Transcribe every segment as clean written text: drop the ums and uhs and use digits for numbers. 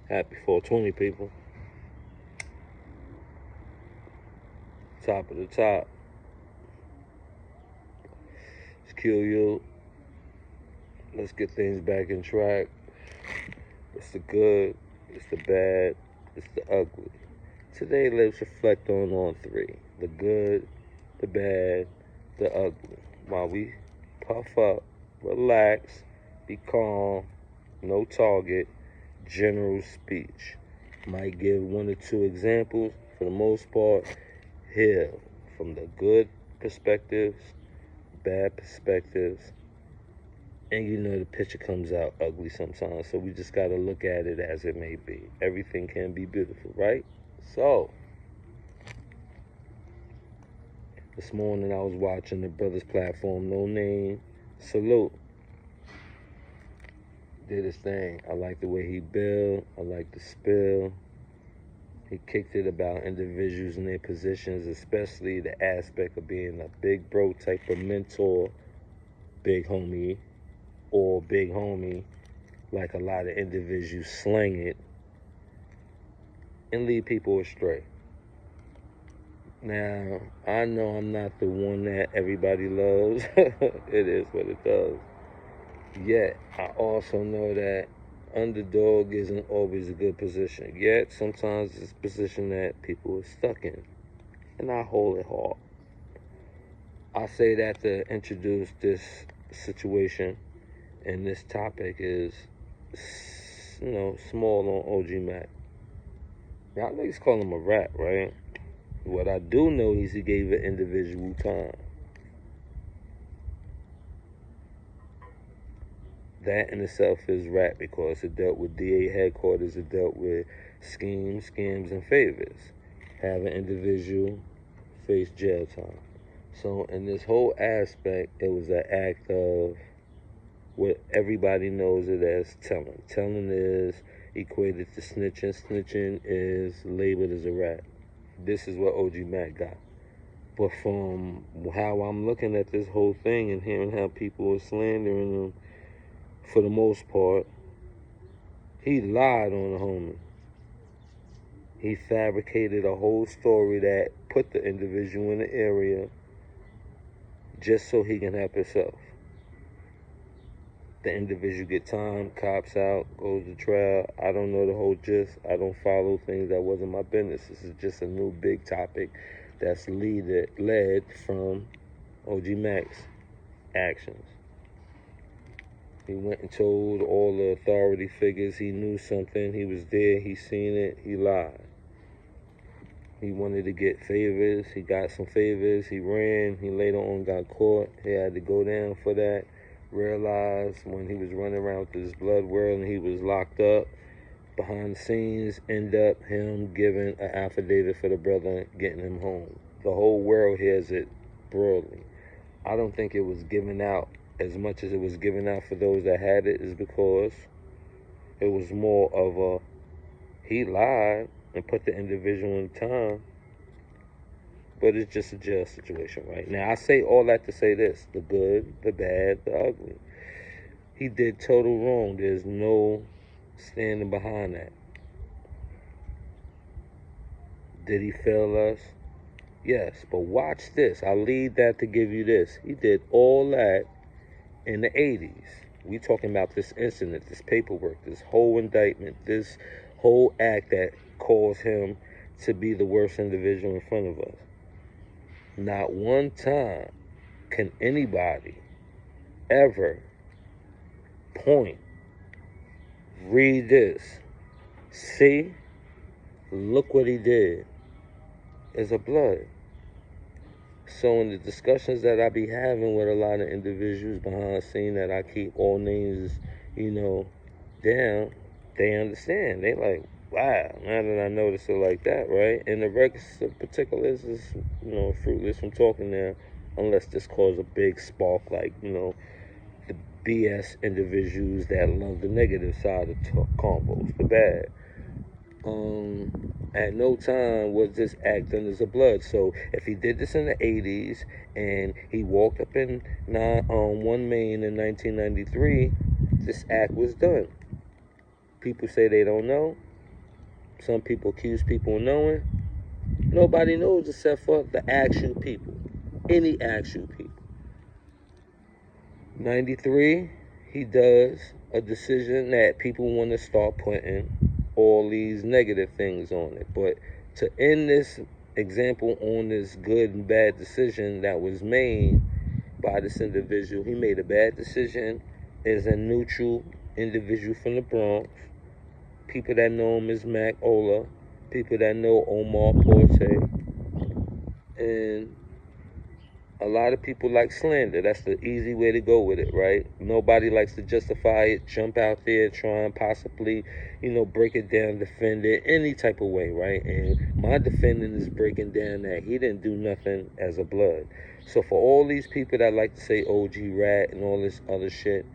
Happy 420, people. Top of the top. It's QU. Let's get things back in track. It's the good, it's the bad, it's the ugly. Today, let's reflect on all three. The good, the bad, the ugly. While we puff up, relax, be calm, no target, general speech. Might give one or two examples. For the most part, here from the good perspectives, bad perspectives, and you know the picture comes out ugly sometimes, so we just got to look at it as it may be. Everything can be beautiful, right? So, this morning I was watching the brother's platform, No Name, salute. Did his thing. I like the way he built. I like the spill. He kicked it about individuals in their positions, especially the aspect of being a big bro type of mentor, big homie, or big homie, like a lot of individuals slang it, and lead people astray. Now, I know I'm not the one that everybody loves. It is what it does. Yet, I also know that underdog isn't always a good position. Yet, sometimes it's a position that people are stuck in. And I hold it hard. I say that to introduce this situation, and this topic is, small on OG Mack. Y'all niggas call him a rat, right? What I do know is he gave an individual time. That in itself is rat because it dealt with DA headquarters, it dealt with schemes, scams, and favors. Have an individual face jail time. So in this whole aspect, it was an act of what everybody knows it as telling. Telling is equated to snitching. Snitching is labeled as a rat. This is what OG Mack got. But from how I'm looking at this whole thing and hearing how people are slandering him, for the most part, he lied on the homie. He fabricated a whole story that put the individual in the area just so he can help himself. The individual get time, cops out, goes to trial. I don't know the whole gist. I don't follow things that wasn't my business. This is just a new big topic that's led from OG Mack's actions. He went and told all the authority figures he knew something. He was there. He seen it. He lied. He wanted to get favors. He got some favors. He ran. He later on got caught. He had to go down for that. Realized when he was running around with this blood world and he was locked up, behind the scenes, end up him giving an affidavit for the brother, getting him home. The whole world hears it broadly. I don't think it was given out as much as it was given out for those that had it, is because it was more of a, he lied and put the individual in time, but it's just a jail situation right now. I say all that to say this: the good, the bad, the ugly. He did total wrong. There's no standing behind that. Did he fail us? Yes, but watch this. I'll leave that to give you this. He did all that in the 80s. We talking about this incident, this paperwork, this whole indictment, this whole act that caused him to be the worst individual in front of us. Not one time can anybody ever point, read this, see, look what he did. It's a blood. So in the discussions that I be having with a lot of individuals behind the scene that I keep all names, down, they understand. They like, wow, now that I notice it like that, right? And the records of particulars is, fruitless from talking now, unless this cause a big spark like, the BS individuals that love the negative side of combos, the bad. At no time was this act done as a blood. So if he did this in the 80s and he walked up in 1 Main in 1993, this act was done. People say they don't know. Some people accuse people of knowing. Nobody knows except for the actual people. Any actual people. 93, he does a decision that people want to start putting all these negative things on it. But to end this example on this good and bad decision that was made by this individual, he made a bad decision as a neutral individual from the Bronx. People that know him as Mack Ola, people that know Omar Porte, and a lot of people like slander. That's the easy way to go with it, right? Nobody likes to justify it, jump out there, try and possibly, break it down, defend it, any type of way, right? And my defending is breaking down that he didn't do nothing as a blood. So for all these people that like to say OG rat and all this other shit,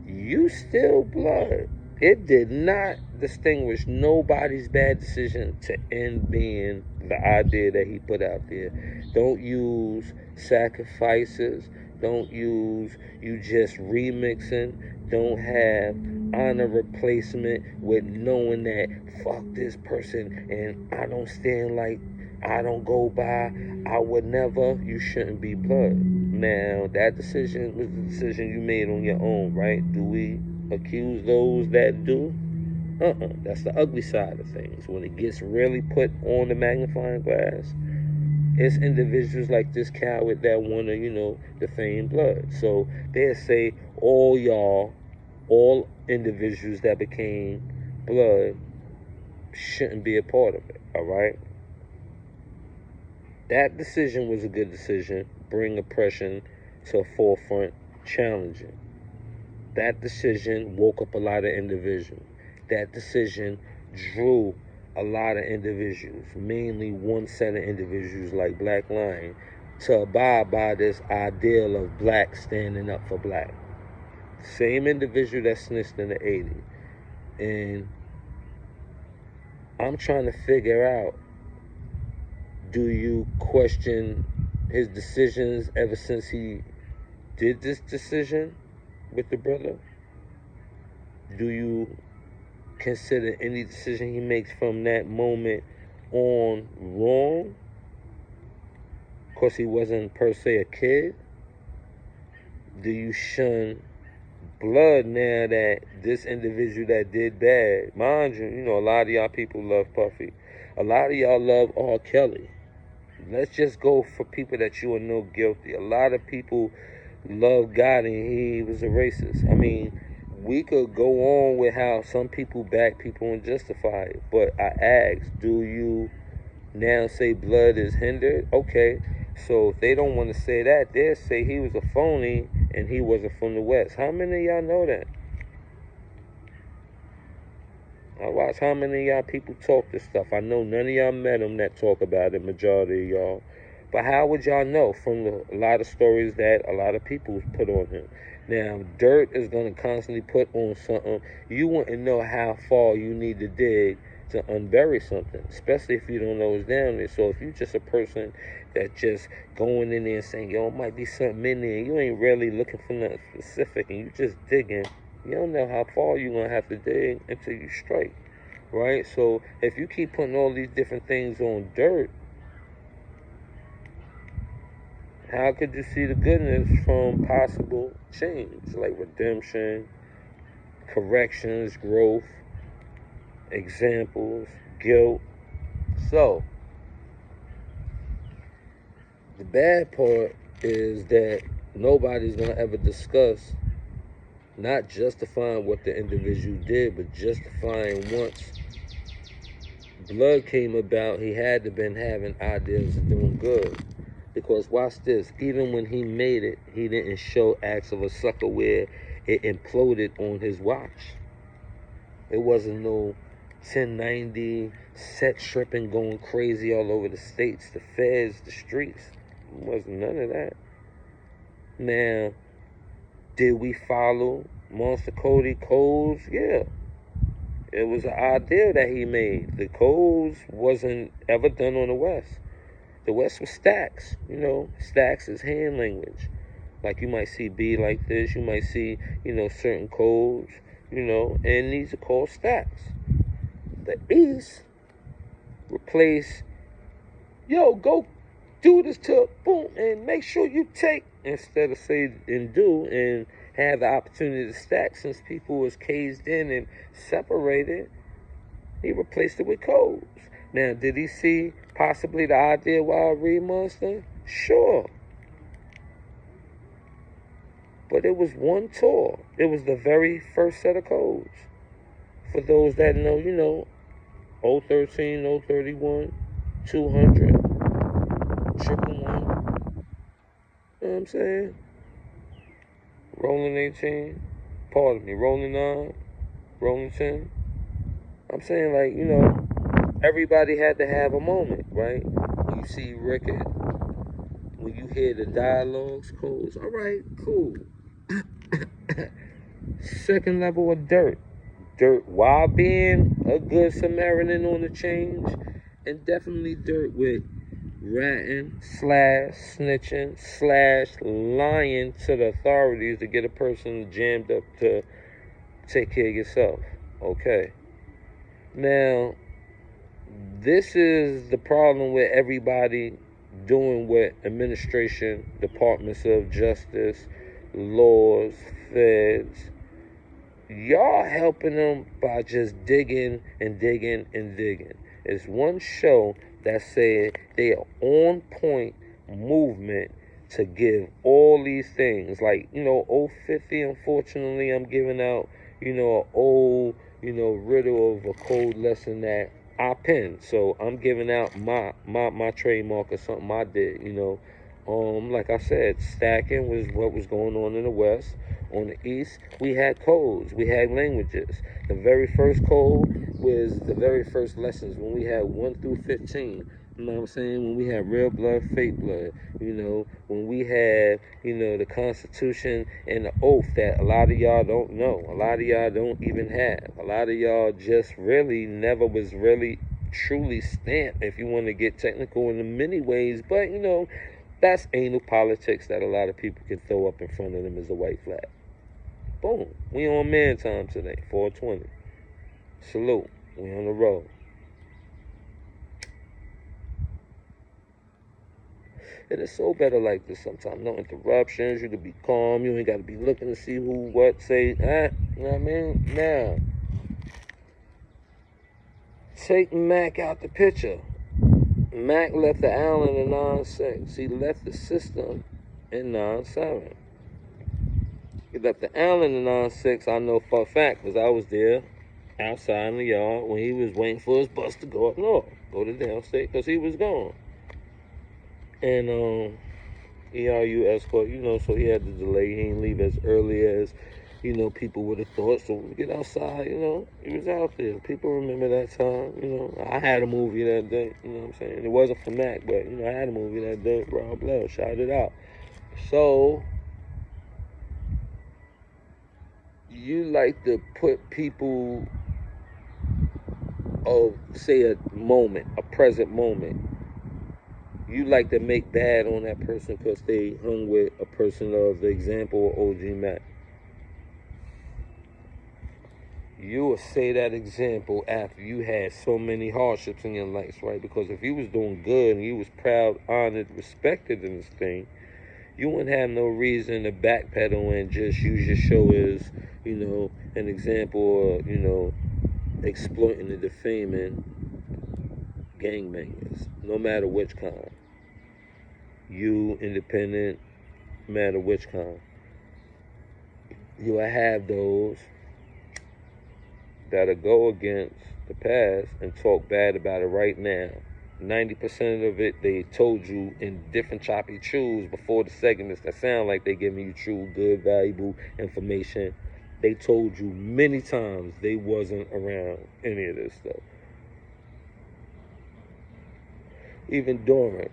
you still blood. It did not distinguish nobody's bad decision to end being the idea that he put out there. Don't use sacrifices. Don't use you just remixing. Don't have honor replacement with knowing that fuck this person and I don't stand like I don't go by, I would never. You shouldn't be blood. Now, that decision was the decision you made on your own, right? Do we accuse those that do? That's the ugly side of things. When it gets really put on the magnifying glass, it's individuals like this coward that want to, defame blood. So they'll say all individuals that became blood shouldn't be a part of it, all right? That decision was a good decision. Bring oppression to a forefront, challenging. That decision woke up a lot of individuals. That decision drew a lot of individuals, mainly one set of individuals like Black Lion, to abide by this ideal of black standing up for black. Same individual that snitched in the 80s. And I'm trying to figure out, do you question his decisions ever since he did this decision with the brother? Do you consider any decision he makes from that moment on wrong? Because he wasn't per se a kid? Do you shun blood now that this individual that did bad? Mind you, a lot of y'all people love Puffy. A lot of y'all love R. Kelly. Let's just go for people that you know guilty. A lot of people love God and he was a racist. I mean, we could go on with how some people back people and justify it. But I ask, do you now say blood is hindered? Okay, so if they don't want to say that, they'll say he was a phony and he wasn't from the West. How many of y'all know that? I watch how many of y'all people talk this stuff. I know none of y'all met him that talk about it, majority of y'all. But how would y'all know from a lot of stories that a lot of people put on him? Now, dirt is going to constantly put on something. You wouldn't know how far you need to dig to unbury something, especially if you don't know what's down there. So if you're just a person that just going in there and saying, yo, it might be something in there, you ain't really looking for nothing specific, and you just digging, you don't know how far you're going to have to dig until you straight, right? So if you keep putting all these different things on dirt, how could you see the goodness from possible change, like redemption, corrections, growth, examples, guilt? So, the bad part is that nobody's going to ever discuss not justifying what the individual did, but justifying once blood came about, he had to been having ideas of doing good. Because watch this, even when he made it, he didn't show acts of a sucker where it imploded on his watch. It wasn't no 1090 set tripping going crazy all over the states, the feds, the streets. It wasn't none of that. Now, did we follow Monster Cody codes? Yeah. It was an idea that he made. The codes wasn't ever done on the West. The West was stacks. Stacks is hand language. Like you might see B like this. You might see, certain codes, and these are called stacks. The East replace, yo, go do this to boom and make sure you take instead of say and do and have the opportunity to stack. Since people was caged in and separated, he replaced it with codes. Now, did he see possibly the idea why I read Monster? Sure. But it was one tour. It was the very first set of codes. For those that know, you know, 013, 031, 200, 111. You know what I'm saying? Rolling 18. Pardon me. Rolling 9. Rolling 10. I'm saying, like, you know, everybody had to have a moment, right? When you see record, when you hear the dialogues, codes, all right, cool. Second level of dirt. Dirt while being a good Samaritan on the change, and definitely dirt with ratting, slash, snitching, slash, lying to the authorities to get a person jammed up to take care of yourself. Okay. Now, this is the problem with everybody doing what administration, departments of justice, laws, feds, y'all helping them by just digging and digging and digging. It's one show that said they are on point movement to give all these things. Like, you know, 050, unfortunately, I'm giving out, you know, an old, you know, riddle of a code lesson that I penned. So I'm giving out my trademark or something I did, you know. Like I said, stacking was what was going on in the West. On the East, we had codes, we had languages. The very first code was the very first lessons when we had 1 through 15. You know what I'm saying? When we had real blood, fake blood. You know, when we had, you know, the Constitution and the oath that a lot of y'all don't know. A lot of y'all don't even have. A lot of y'all just really never was really truly stamped, if you want to get technical in many ways. But, you know, that's anal politics that a lot of people can throw up in front of them as a white flag. Boom. We on man time today, 420. Salute. We on the road. And it's so better like this sometimes. No interruptions. You can be calm. You ain't got to be looking to see who, what, say, you know what I mean? Now, take Mack out the picture. Mack left the Allen in 9-6. He left the system in 9-7. He left the Allen in 9-6. I know for a fact because I was there outside in the yard when he was waiting for his bus to go up north, go to downstate, because he was gone. And ERU escort, you know, so he had to delay. He didn't leave as early as, you know, people would have thought. So we get outside, you know, he was out there. People remember that time, you know. I had a movie that day, you know what I'm saying? It wasn't for Mack, but, you know, I had a movie that day. Rob Blow, shout it out. So, you like to put people of, say, a moment, a present moment. You like to make bad on that person because they hung with a person of the example of OG Mack. You will say that example after you had so many hardships in your life, right? Because if you was doing good and you was proud, honored, respected in this thing, you wouldn't have no reason to backpedal and just use your show as, you know, an example of, you know, exploiting and defaming gangbangers, no matter which kind. You, independent, no matter which kind. You will have those that'll go against the past and talk bad about it right now. 90% of it, they told you in different choppy chews before the segments that sound like they giving you true, good, valuable information. They told you many times they wasn't around any of this stuff. Even during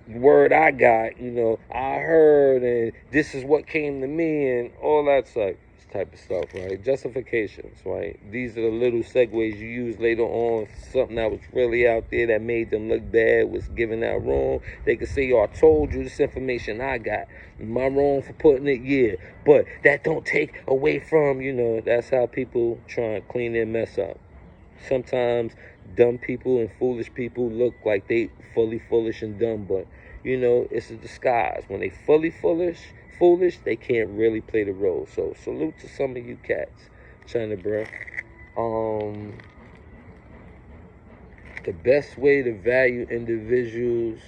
word I got, you know, I heard, and this is what came to me, and all that type of stuff, right? Justifications, right? These are the little segues you use later on. Something that was really out there that made them look bad was given out wrong. They could say, yo, I told you this information I got. Am I wrong for putting it? Yeah. But that don't take away from, you know, that's how people try and clean their mess up. Sometimes dumb people and foolish people look like they fully foolish and dumb, but you know, it's a disguise. When they fully foolish, they can't really play the role. So salute to some of you cats, China, bro. The best way to value individuals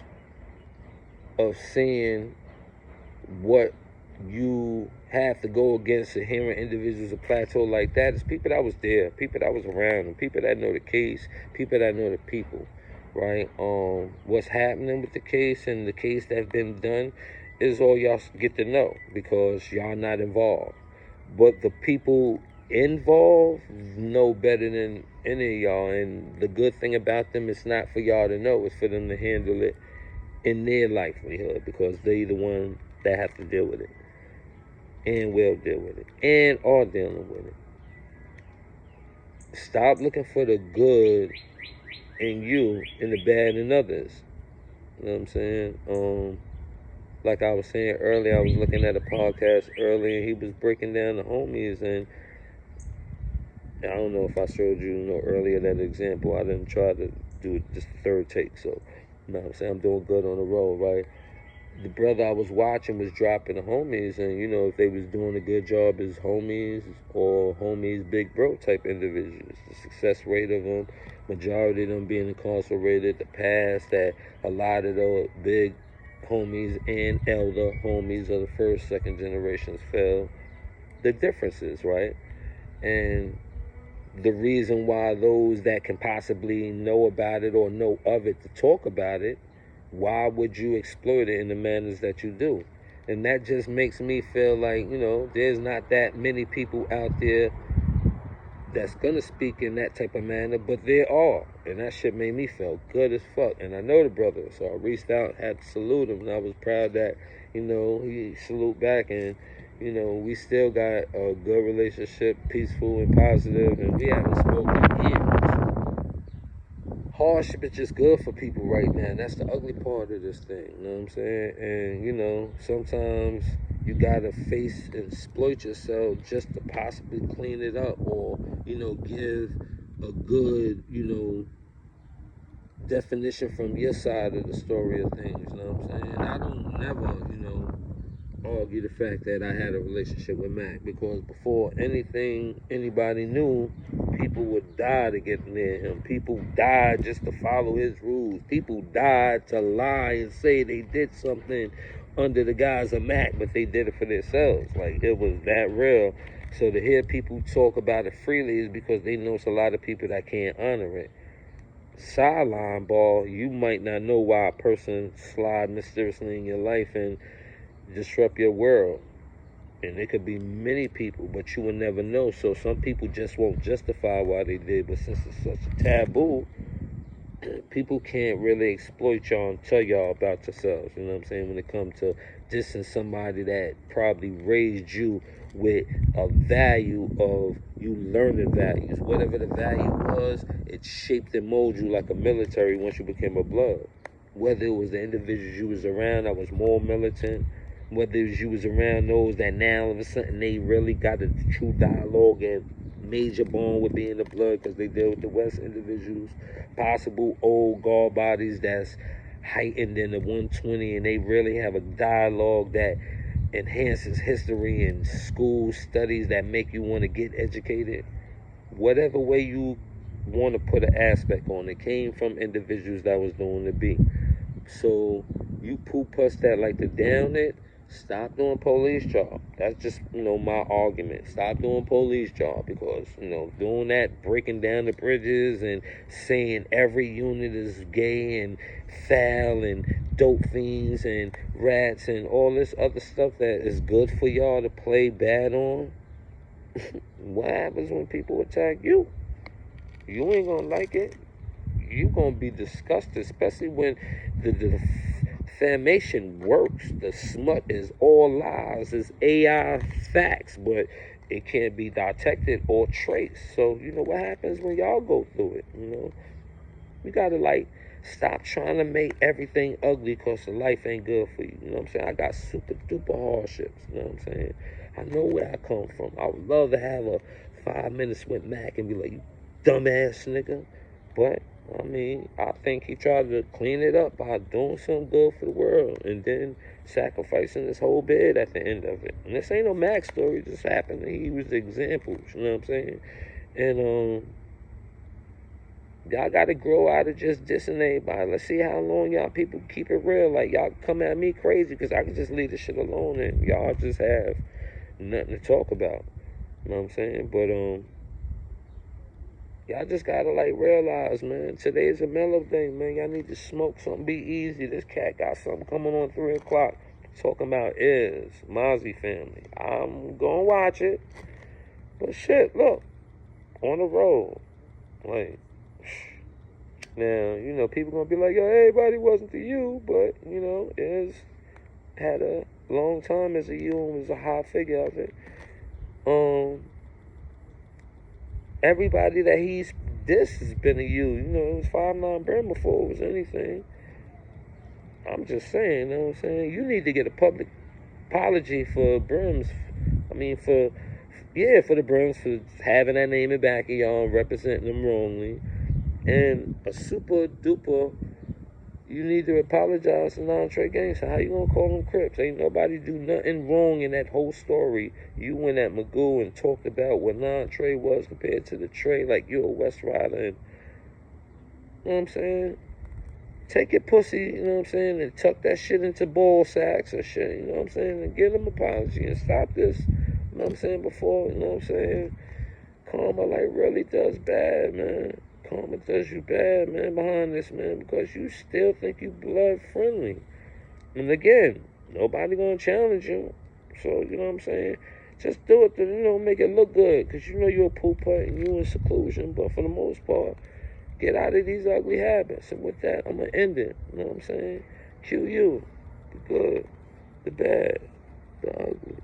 of seeing what you have to go against and hearing individuals a plateau like that is people that was there, people that was around, and people that know the case, people that know the people, right? What's happening with the case and the case that's been done is all y'all get to know because y'all not involved. But the people involved know better than any of y'all, and the good thing about them is not for y'all to know, it's for them to handle it in their livelihood because they the one that have to deal with it and will deal with it and are dealing with it. Stop looking for the good in you and the bad in others. You know what I'm saying? Like I was saying earlier, I was looking at a podcast earlier, he was breaking down the homies, and I don't know if I showed you, earlier that example. I didn't try to do it just the third take, so you know what I'm saying, I'm doing good on the road, right? The brother I was watching was dropping the homies, and if they was doing a good job as homies or homies big bro type individuals, the success rate of them, majority of them being incarcerated, the past that a lot of the big homies and elder homies of the first, second generations fell, the differences, right? And the reason why those that can possibly know about it or know of it to talk about it, why would you exploit it in the manners that you do? And that just makes me feel like, there's not that many people out there that's gonna speak in that type of manner, but there are. And that shit made me feel good as fuck. And I know the brother, so I reached out, had to salute him, and I was proud that, he salute back, and we still got a good relationship, peaceful and positive, and we haven't spoken in years. Hardship is just good for people right now. That's the ugly part of this thing, you know what I'm saying? And, sometimes you gotta face and exploit yourself just to possibly clean it up or, give a good, definition from your side of the story of things, you know what I'm saying? I don't never, argue the fact that I had a relationship with Mac, because before anything anybody knew, people would die to get near him. People died just to follow his rules. People died to lie and say they did something under the guise of Mac, but they did it for themselves. Like, it was that real. So to hear people talk about it freely is because they know it's a lot of people that can't honor it. Sideline ball, you might not know why a person slide mysteriously in your life and disrupt your world, and it could be many people, but you will never know. So some people just won't justify why they did, but since it's such a taboo, people can't really exploit y'all and tell y'all about yourselves, you know what I'm saying, when it comes to dissing somebody that probably raised you with a value of you learning values. Whatever the value was, it shaped and molded you like a military once you became a blood. Whether it was the individuals you was around that was more militant, whether you was around those that now all of a sudden they really got a true dialogue and major bond with being the blood because they deal with the West individuals, possible old guard bodies that's heightened in the 120 and they really have a dialogue that enhances history and school studies that make you want to get educated. Whatever way you want to put an aspect on it, came from individuals that was doing the beat. So you poo-puss that like to down it. Stop doing police job. That's just, my argument. Stop doing police job because, doing that, breaking down the bridges and saying every unit is gay and foul and dope fiends and rats and all this other stuff that is good for y'all to play bad on. What happens when people attack you? You ain't gonna like it. You gonna be disgusted, especially when the defamation works. The smut is all lies, it's AI facts, but it can't be detected or traced. So what happens when y'all go through it? You gotta stop trying to make everything ugly because the life ain't good for you. You know what I'm saying? I got super duper hardships. You know what I'm saying? I know where I come from. I would love to have a 5 minutes with Mac and be like, dumbass nigga. But, I mean, I think he tried to clean it up by doing something good for the world and then sacrificing his whole bed at the end of it. And this ain't no Mack story, it just happened. He was the example, you know what I'm saying? And, y'all gotta grow out of just dissing everybody. Let's see how long y'all people keep it real. Like, y'all come at me crazy because I can just leave this shit alone and y'all just have nothing to talk about. You know what I'm saying? But, y'all just gotta, like, realize, man, today's a mellow day, man. Y'all need to smoke something, be easy. This cat got something coming on 3 o'clock talking about Mozzie family. I'm gonna watch it. But shit, look, on the road. Like, now, you know, people gonna be like, yo, everybody wasn't to you, but, you know, had a long time as a you and was a high figure of it. Everybody that this has been a you. You know, it was 5'9" Brim before it was anything. I'm just saying, you know what I'm saying? You need to get a public apology for Brims. I mean, for the Brims for having that name in back of y'all, representing them wrongly. And a super duper, you need to apologize to non-Trey Gangsta. How you gonna call them Crips? Ain't nobody do nothing wrong in that whole story. You went at Magoo and talked about what non-Trey was compared to the Trey, like you're a West Rider. And, you know what I'm saying? Take your pussy, you know what I'm saying, and tuck that shit into ball sacks or shit, you know what I'm saying, and give them an apology and stop this, you know what I'm saying, before, you know what I'm saying. Karma, like, really does bad, man. Karma does you bad, man, behind this, man, because you still think you blood friendly. And again, nobody gonna challenge you. So, you know what I'm saying? Just do it to, you know, make it look good. Because you know you're a pooper and you in seclusion. But for the most part, get out of these ugly habits. And with that, I'm going to end it. You know what I'm saying? QU. The good, the bad, the ugly.